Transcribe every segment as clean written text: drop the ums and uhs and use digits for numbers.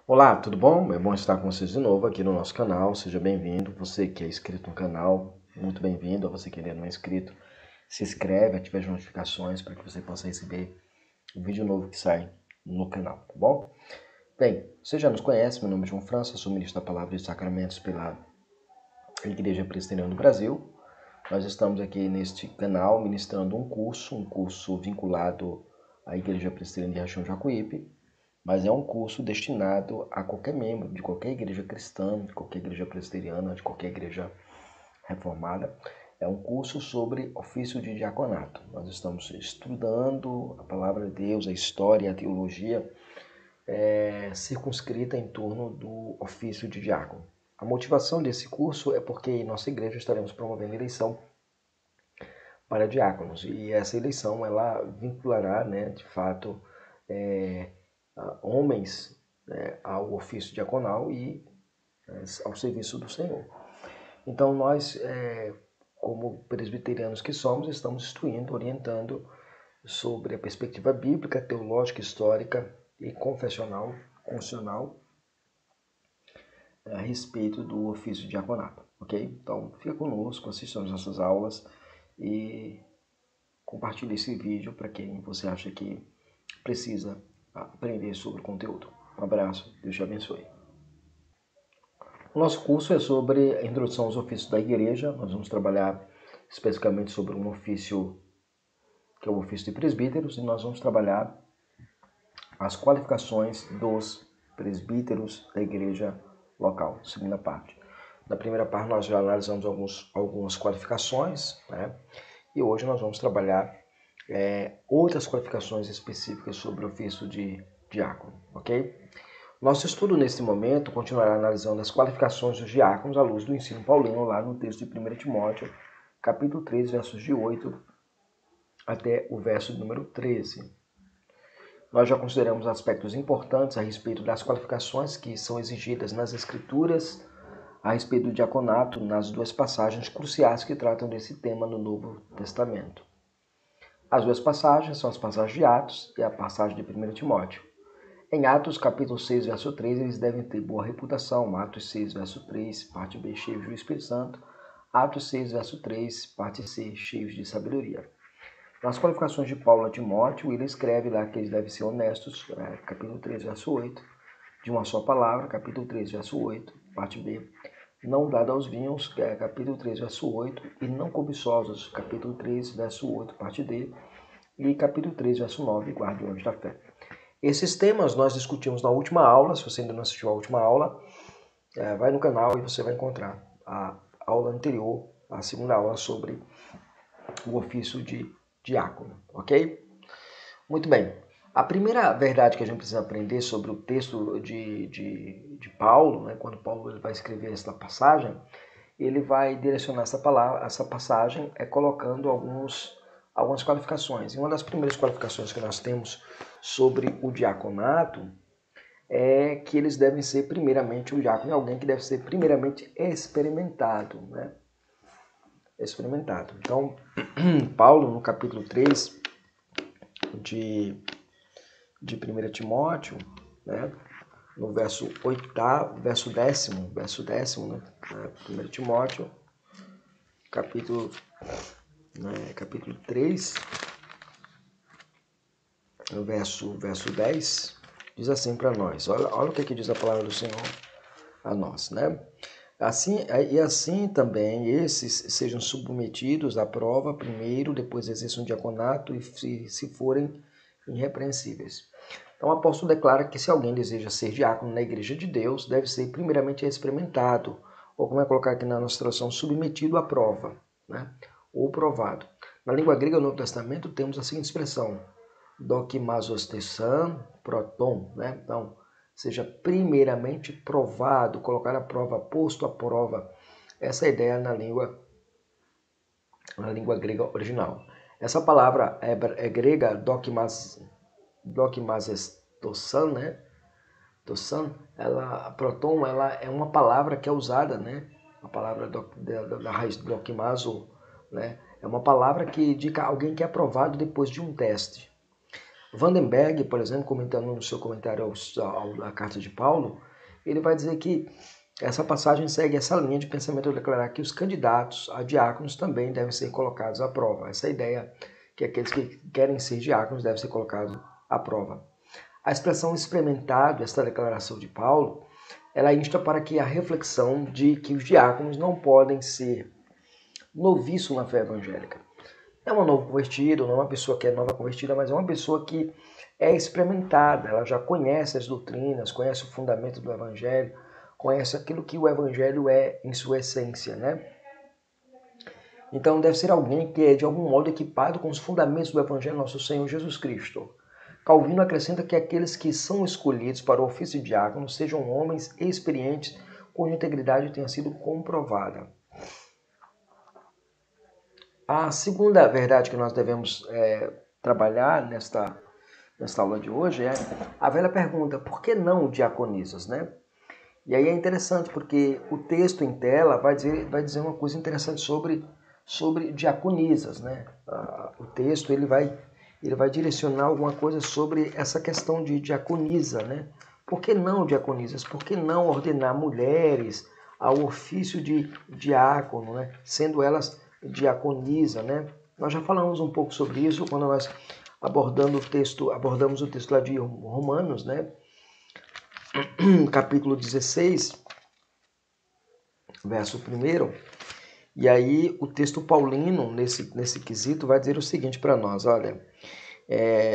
Olá, tudo bom? É bom estar com vocês de novo aqui no nosso canal. Seja bem-vindo. Você que é inscrito no canal, muito bem-vindo. A você que ainda não é inscrito, se inscreve, ative as notificações para que você possa receber o vídeo novo que sai no canal, tá bom? Bem, você já nos conhece, meu nome é João França, sou ministro da Palavra e dos Sacramentos pela Igreja Presbiteriana do Brasil. Nós estamos aqui neste canal ministrando um curso vinculado à Igreja Presbiteriana de Riachão de Jacuípe, mas é um curso destinado a qualquer membro de qualquer igreja cristã, de qualquer igreja presbiteriana, de qualquer igreja reformada. É um curso sobre ofício de diaconato. Nós estamos estudando a palavra de Deus, a história, a teologia, circunscrita em torno do ofício de diácono. A motivação desse curso é porque em nossa igreja estaremos promovendo eleição para diáconos, e essa eleição ela vinculará, de fato, homens, ao ofício diaconal e ao serviço do Senhor. Então nós, como presbiterianos que somos, estamos instruindo, orientando sobre a perspectiva bíblica, teológica, histórica e confessional, constitucional, a respeito do ofício de diaconato, ok? Então fica conosco, assista às nossas aulas e compartilhe esse vídeo para quem você acha que precisa aprender sobre o conteúdo. Um abraço, Deus te abençoe. O nosso curso é sobre a introdução aos ofícios da igreja. Nós vamos trabalhar especificamente sobre um ofício que é o ofício de presbíteros, e nós vamos trabalhar as qualificações dos presbíteros da igreja local, segunda parte. Na primeira parte nós já analisamos algumas qualificações, e hoje nós vamos trabalhar outras qualificações específicas sobre o ofício de diácono, ok? Nosso estudo neste momento continuará analisando as qualificações dos diáconos à luz do ensino paulino lá no texto de 1 Timóteo, capítulo 3, versos de 8 até o verso número 13. Nós já consideramos aspectos importantes a respeito das qualificações que são exigidas nas Escrituras a respeito do diaconato nas duas passagens cruciais que tratam desse tema no Novo Testamento. As duas passagens são as passagens de Atos e a passagem de 1 Timóteo. Em Atos, capítulo 6, verso 3, eles devem ter boa reputação. Atos 6, verso 3, parte B, cheios do Espírito Santo. Atos 6, verso 3, parte C, cheios de sabedoria. Nas qualificações de Paulo a Timóteo, ele escreve lá que eles devem ser honestos, capítulo 3, verso 8, de uma só palavra, capítulo 3, verso 8, parte B, não dado aos vinhos, capítulo 3, verso 8, e não cobiçosos, capítulo 3, verso 8, parte D, e capítulo 3, verso 9, guardiões da fé. Esses temas nós discutimos na última aula. Se você ainda não assistiu a última aula, vai no canal e você vai encontrar a aula anterior, a segunda aula sobre o ofício de diácono, ok? Muito bem. A primeira verdade que a gente precisa aprender sobre o texto de Paulo, quando Paulo ele vai escrever essa passagem, ele vai direcionar essa passagem colocando algumas qualificações. E uma das primeiras qualificações que nós temos sobre o diaconato é que eles devem ser primeiramente, o diácono é alguém que deve ser primeiramente experimentado, experimentado. Então, Paulo, no capítulo 3 de 1 Timóteo, no verso 8, verso 10º, 1 Timóteo, capítulo 3, no verso 10, diz assim para nós. Olha o que diz a palavra do Senhor a nós, Assim também esses sejam submetidos à prova primeiro, depois exerçam diaconato e se forem irrepreensíveis. Então o apóstolo declara que se alguém deseja ser diácono na igreja de Deus, deve ser primeiramente experimentado, ou como é colocar aqui na nossa tradução, submetido à prova, ou provado. Na língua grega do Novo Testamento temos a seguinte expressão, dokimazostessan proton, Então, seja primeiramente provado, colocar a prova, posto à prova. Essa é a ideia na língua grega original. Essa palavra é grega, dokimazestossan, proton, ela é uma palavra que é usada, a palavra da raiz dokimazo, é uma palavra que indica alguém que é aprovado depois de um teste. Vandenberg, por exemplo, comentando no seu comentário à carta de Paulo, ele vai dizer que essa passagem segue essa linha de pensamento ao declarar que os candidatos a diáconos também devem ser colocados à prova. Essa ideia que aqueles que querem ser diáconos devem ser colocados à prova. A expressão experimentado, esta declaração de Paulo, ela insta para que a reflexão de que os diáconos não podem ser noviço na fé evangélica. É uma novo convertida, não é uma pessoa que é nova convertida, mas é uma pessoa que é experimentada, ela já conhece as doutrinas, conhece o fundamento do evangelho, conhece aquilo que o evangelho é em sua essência, né? Então deve ser alguém que é de algum modo equipado com os fundamentos do evangelho nosso Senhor Jesus Cristo. Calvino acrescenta que aqueles que são escolhidos para o ofício de diácono sejam homens experientes, cuja integridade tenha sido comprovada. A segunda verdade que nós devemos trabalhar nesta aula de hoje é a velha pergunta: por que não diaconisas, né? E aí é interessante porque o texto em tela vai dizer uma coisa interessante sobre diaconisas, né? O texto ele vai direcionar alguma coisa sobre essa questão de diaconisa, né? Por que não diaconisas? Por que não ordenar mulheres ao ofício de diácono, né? Sendo elas diaconisa, né? Nós já falamos um pouco sobre isso quando nós abordamos o texto lá de Romanos, né? Capítulo 16, verso 1. E aí o texto paulino, nesse quesito, vai dizer o seguinte para nós, olha,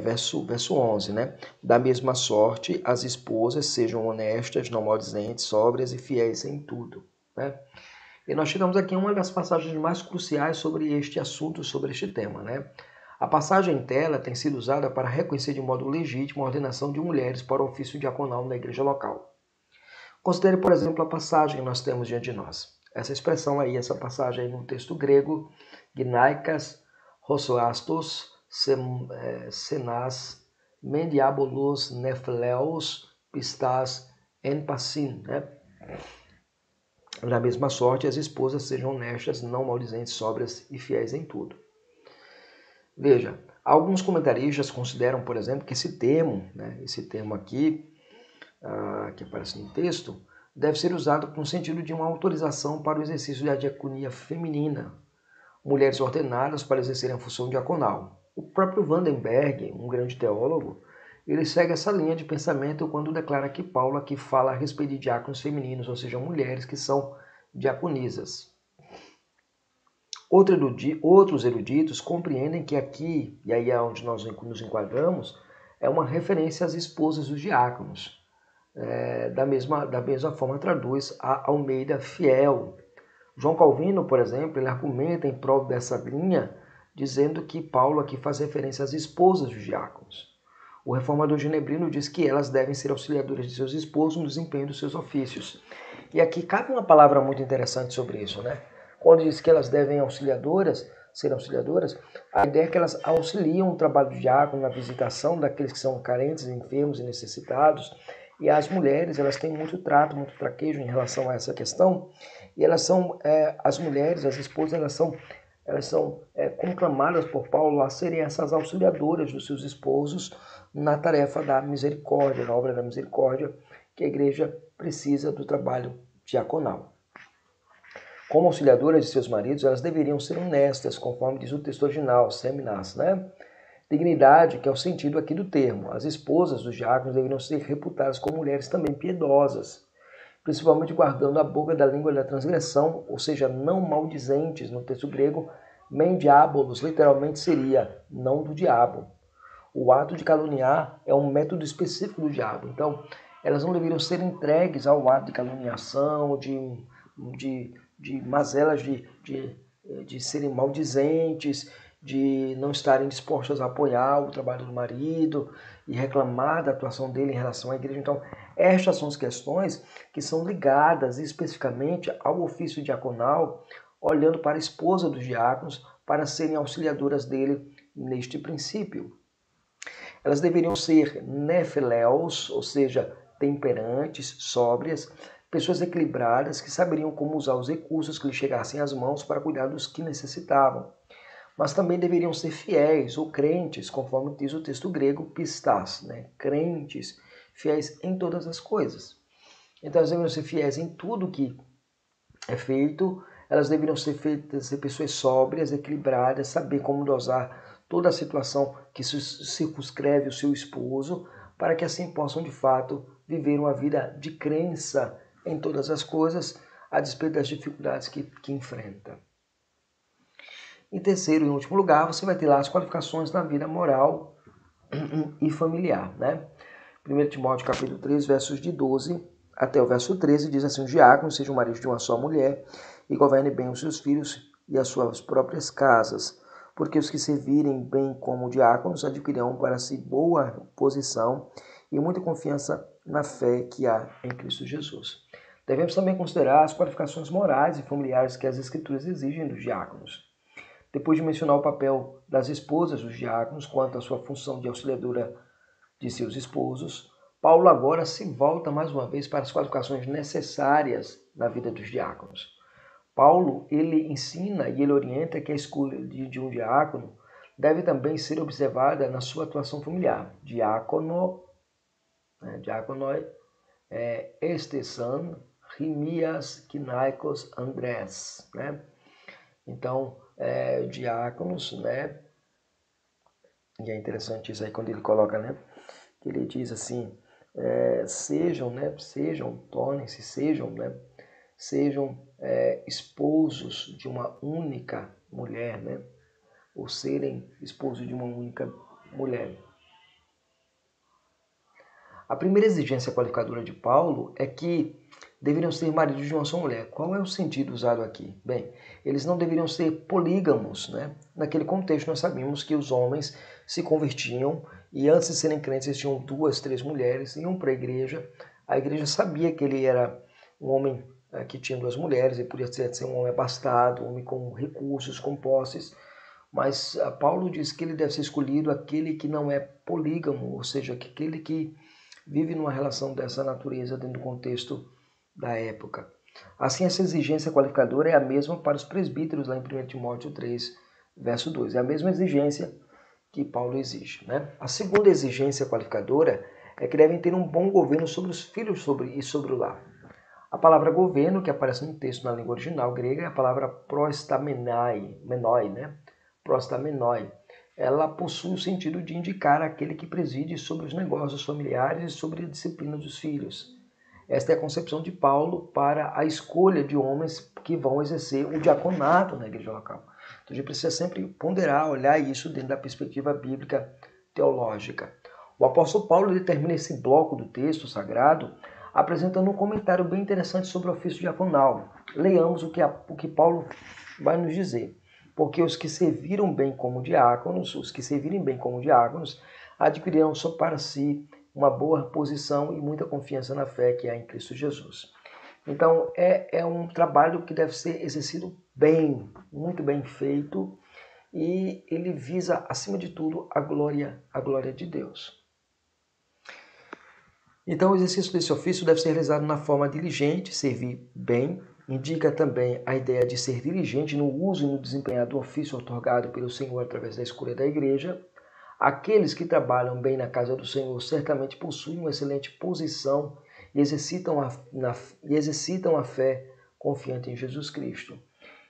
verso 11, né? Da mesma sorte, as esposas sejam honestas, não maldizentes, sóbrias e fiéis em tudo, né? E nós chegamos aqui a uma das passagens mais cruciais sobre este assunto, sobre este tema, né? A passagem em tela tem sido usada para reconhecer de modo legítimo a ordenação de mulheres para o ofício diaconal na igreja local. Considere, por exemplo, a passagem que nós temos diante de nós. Essa expressão aí, essa passagem aí no texto grego, Gnaikas, Rosoastos, Senas, Mendiabolos, Nefleos, Pistas, Enpassin, né? Da mesma sorte, as esposas sejam honestas, não maldizentes, sóbrias e fiéis em tudo. Veja, alguns comentaristas consideram, por exemplo, que esse termo aqui, que aparece no texto, deve ser usado no sentido de uma autorização para o exercício da diaconia feminina, mulheres ordenadas para exercerem a função diaconal. O próprio Vandenberg, um grande teólogo, ele segue essa linha de pensamento quando declara que Paulo aqui fala a respeito de diáconos femininos, ou seja, mulheres que são diaconisas. Outros eruditos compreendem que aqui, e aí é onde nós nos enquadramos, é uma referência às esposas dos diáconos. Da mesma forma traduz a Almeida Fiel. João Calvino, por exemplo, ele argumenta em prol dessa linha, dizendo que Paulo aqui faz referência às esposas dos diáconos. O reformador ginebrino diz que elas devem ser auxiliadoras de seus esposos no desempenho dos seus ofícios. E aqui cabe uma palavra muito interessante sobre isso, né? Quando diz que elas devem ser auxiliadoras, a ideia é que elas auxiliam o trabalho do diácono na visitação daqueles que são carentes, enfermos e necessitados. E as mulheres, elas têm muito trato, muito traquejo em relação a essa questão. E elas são, as mulheres, as esposas, elas são conclamadas por Paulo a serem essas auxiliadoras dos seus esposos na tarefa da misericórdia, na obra da misericórdia, que a igreja precisa do trabalho diaconal. Como auxiliadoras de seus maridos, elas deveriam ser honestas, conforme diz o texto original, seminas, né? Dignidade, que é o sentido aqui do termo. As esposas dos diáconos deveriam ser reputadas como mulheres também piedosas, principalmente guardando a boca da língua da transgressão, ou seja, não maldizentes. No texto grego, mendiabolos literalmente seria não do diabo. O ato de caluniar é um método específico do diabo. Então, elas não deveriam ser entregues ao ato de caluniação, de mazelas de serem maldizentes, de não estarem dispostas a apoiar o trabalho do marido e reclamar da atuação dele em relação à igreja. Então, estas são as questões que são ligadas especificamente ao ofício diaconal, olhando para a esposa dos diáconos para serem auxiliadoras dele neste princípio. Elas deveriam ser nefeleos, ou seja, temperantes, sóbrias, pessoas equilibradas que saberiam como usar os recursos que lhes chegassem às mãos para cuidar dos que necessitavam. mas também deveriam ser fiéis ou crentes, conforme diz o texto grego pistas, né? Crentes, fiéis em todas as coisas. Então elas deveriam ser fiéis em tudo que é feito, elas deveriam ser pessoas sóbrias, equilibradas, saber como dosar toda a situação que circunscreve o seu esposo, para que assim possam de fato viver uma vida de crença em todas as coisas, a despeito das dificuldades que enfrenta. Em terceiro e último lugar, você vai ter lá as qualificações na vida moral e familiar, né? 1 Timóteo capítulo 3, versos de 12 até o verso 13, diz assim: o diácono seja o marido de uma só mulher e governe bem os seus filhos e as suas próprias casas, porque os que servirem bem como diáconos adquirirão para si boa posição e muita confiança na fé que há em Cristo Jesus. Devemos também considerar as qualificações morais e familiares que as Escrituras exigem dos diáconos. Depois de mencionar o papel das esposas dos diáconos quanto à sua função de auxiliadora de seus esposos, Paulo agora se volta mais uma vez para as qualificações necessárias na vida dos diáconos. Paulo, ele ensina e ele orienta que a escolha de um diácono deve também ser observada na sua atuação familiar. Diáconoi, estesan, rimias, kinaikos, andrés, né? Então, diáconos, né? E é interessante isso aí quando ele coloca, né? Que ele diz assim, tornem-se, sejam esposos de uma única mulher, né? Ou serem esposos de uma única mulher. A primeira exigência qualificadora de Paulo é que deveriam ser maridos de uma só mulher. Qual é o sentido usado aqui? Bem, eles não deveriam ser polígamos, né? Naquele contexto nós sabíamos que os homens se convertiam e antes de serem crentes eles tinham 2, 3 mulheres, iam para a igreja sabia que ele era um homem que tinha 2 mulheres, ele podia ser um homem abastado, um homem com recursos, com posses, mas Paulo diz que ele deve ser escolhido aquele que não é polígamo, ou seja, aquele que vive numa relação dessa natureza dentro do contexto da época. Assim, essa exigência qualificadora é a mesma para os presbíteros lá em 1 Timóteo 3, verso 2. É a mesma exigência que Paulo exige, né? A segunda exigência qualificadora é que devem ter um bom governo sobre os filhos e sobre o lar. A palavra governo, que aparece no texto na língua original grega, é a palavra prostamenoi, né? Prostamenoi. Ela possui o sentido de indicar aquele que preside sobre os negócios familiares e sobre a disciplina dos filhos. Esta é a concepção de Paulo para a escolha de homens que vão exercer o diaconato na igreja local. Então a gente precisa sempre ponderar, olhar isso dentro da perspectiva bíblica teológica. O apóstolo Paulo termina esse bloco do texto sagrado apresentando um comentário bem interessante sobre o ofício diaconal. Leiamos o que Paulo vai nos dizer. Porque os que servirem bem como diáconos, adquirirão só para si uma boa posição e muita confiança na fé que há em Cristo Jesus. Então, é um trabalho que deve ser exercido bem, muito bem feito, e ele visa, acima de tudo, a glória de Deus. Então, o exercício desse ofício deve ser realizado na forma diligente, servir bem. Indica também a ideia de ser diligente no uso e no desempenhar do ofício otorgado pelo Senhor através da escolha da igreja. Aqueles que trabalham bem na casa do Senhor certamente possuem uma excelente posição e exercitam a fé confiante em Jesus Cristo.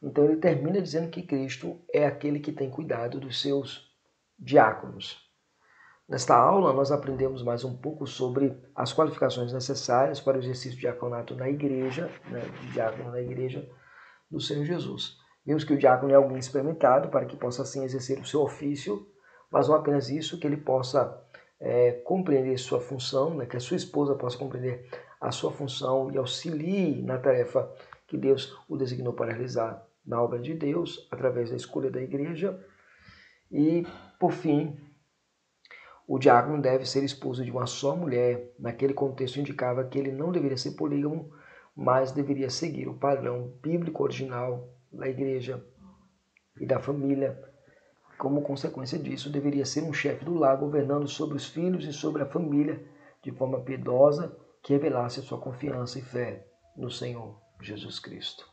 Então ele termina dizendo que Cristo é aquele que tem cuidado dos seus diáconos. Nesta aula, nós aprendemos mais um pouco sobre as qualificações necessárias para o exercício de diaconato na igreja, de diácono na igreja do Senhor Jesus. Vimos que o diácono é alguém experimentado para que possa assim exercer o seu ofício, mas não apenas isso, que ele possa compreender sua função, que a sua esposa possa compreender a sua função e auxilie na tarefa que Deus o designou para realizar na obra de Deus, através da escolha da igreja. E, por fim, o diácono deve ser esposo de uma só mulher. Naquele contexto indicava que ele não deveria ser polígamo, mas deveria seguir o padrão bíblico original da igreja e da família. Como consequência disso, deveria ser um chefe do lar, governando sobre os filhos e sobre a família, de forma piedosa, que revelasse a sua confiança e fé no Senhor Jesus Cristo.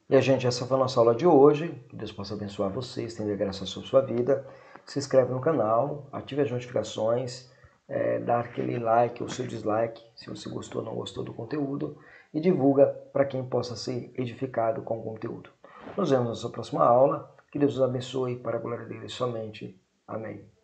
E, gente, essa foi a nossa aula de hoje. Que Deus possa abençoar vocês, estender graça sobre sua vida. Se inscreve no canal, ative as notificações, dá aquele like ou seu dislike, se você gostou ou não gostou do conteúdo, e divulga para quem possa ser edificado com o conteúdo. Nos vemos na nossa próxima aula. Que Deus os abençoe para a glória dele somente. Amém.